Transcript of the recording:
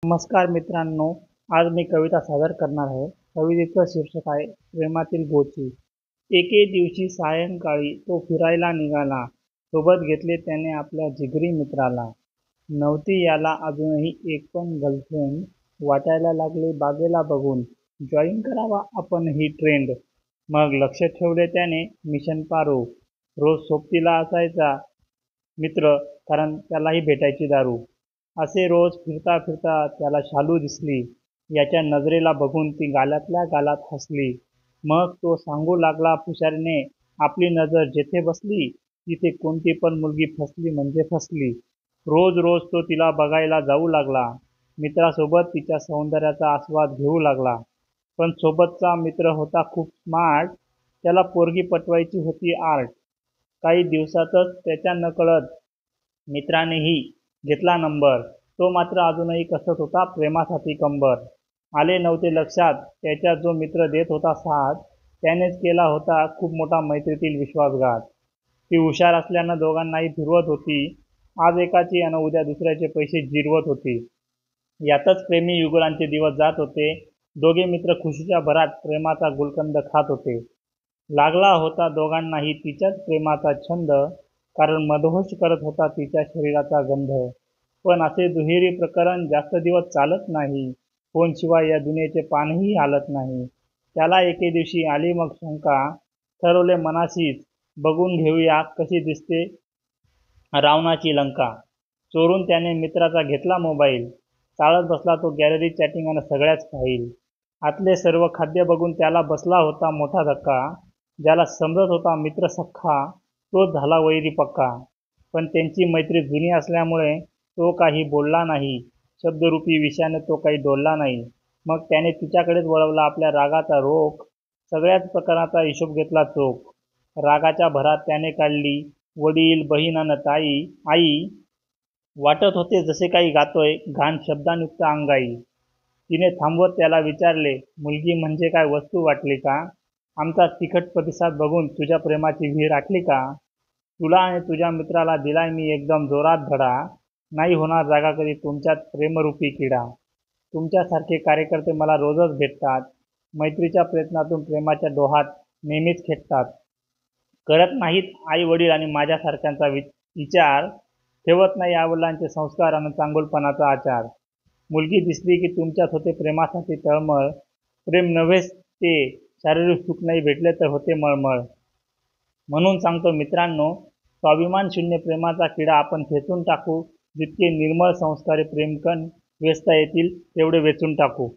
नमस्कार मित्रांनो, आज मी कविता सादर करणार आहे. कवितेचं शीर्षक आहे प्रेमातील गोची. एके दिवशी सायंकाळी तो फिरायला निघाला. सोबत घेतले त्याने आपल्या जिगरी मित्राला. नव्हती याला अजूनही एक पण गर्लफ्रेंड. वाटायला लागले बागेला बघून, जॉईन करावा आपण ही ट्रेंड. मग लक्ष ठेवले त्याने मिशन पारू. रोज सोबतीला असायचा मित्र, कारण त्यालाही भेटायची दारू. असे रोज फिरता फिरता त्याला शालू दिसली. याच्या नजरेला बघून ती गालातल्या गालात हसली. मग तो सांगू लागला हुशारीने, आपली नजर जेथे बसली तिथे कोणती पण मुलगी फसली म्हणजे फसली. रोज रोज तो तिला बघायला जाऊ लागला. मित्रासोबत तिच्या सौंदर्याचा आस्वाद घेऊ लागला. पण सोबतचा मित्र होता खूप स्मार्ट. त्याला पोरगी पटवायची होती आर्ट. काही दिवसातच त्याच्या नकळत मित्रानेही घेतला नंबर. तो मात्र अजूनही कसत होता प्रेमासाठी कंबर. आले नव्हते लक्षात त्याच्या जो मित्र देत होता साथ, त्यानेच केला होता खूप मोठा मैत्रीतील विश्वासघात. ती हुशार असल्यानं दोघांनाही फिरवत होती. आज एकाची आणि उद्या दुसऱ्याचे पैसे जिरवत होती. यातच प्रेमी युगुलांचे दिवस जात होते. दोघे मित्र खुशीच्या भरात प्रेमाचा गुलकंद खात होते. लागला होता दोघांनाही तिच्याच प्रेमाचा छंद, कारण मदहोश करत होता तिच्या शरीराचा गंध. पण असे दुहेरी प्रकरण जास्त दिवस चालत नाही. फोनशिवाय या दुनियेचे पानही हालत नाही. त्याला एके दिवशी आली मग शंका. ठरवले मनाशीच, बघून घेऊया कशी दिसते रावणाची लंका. चोरून त्याने मित्राचा घेतला मोबाईल. चाळत बसला तो गॅलरी चॅटिंग आणि सगळ्याच फाईल. आतले सर्व खाद्य बघून त्याला बसला होता मोठा धक्का. ज्याला समजत होता मित्र सख्खा, तोच झाला वैरी पक्का. पण त्यांची मैत्री जुनी असल्यामुळे तो काही बोलला नाही. शब्दरूपी विषयाने तो काही डोलला नाही. मग त्याने तिच्याकडेच वळवला आपल्या रागाचा रोख. सगळ्याच प्रकाराचा हिशोब घेतला चोख. रागाच्या भरात त्याने काढली वडील, बहीण आणि ताई. आई वाटत होते जसे काही गातोय घाण शब्दांयुक्त अंगाई. तिने थांबवत त्याला विचारले, मुलगी म्हणजे काय वस्तू वाटली का? आमचा तिखट प्रतिसाद बघून तुझ्या प्रेमाची विहीर आटली का? तुला आणि तुझ्या मित्राला दिलाय मी एकदम जोरात धडा. नाही होणार जागा कधी तुमच्यात प्रेमरूपी किडा. तुमच्यासारखे कार्यकर्ते मला रोजच भेटतात. मैत्रीच्या प्रयत्नातून प्रेमाच्या डोहात नेहमीच खेटतात. करत नाहीत आई वडील आणि माझ्यासारख्यांचा विचार. ठेवत नाही आईवडिलांचे संस्कार आणि चांगुलपणाचा आचार. मुलगी दिसली की तुमच्यात होते प्रेमासाठी तळमळ. प्रेम नव्हेच ते शारीरिक सुख नाही भेटले तर होते मळमळ. म्हणून सांगतो मित्रांनो, स्वाभिमान शून्य प्रेमाचा किडा आपण खेचून टाकू. जितके निर्मळ संस्कारी प्रेमकण वेचता येतील तेवढे वेचून टाकू.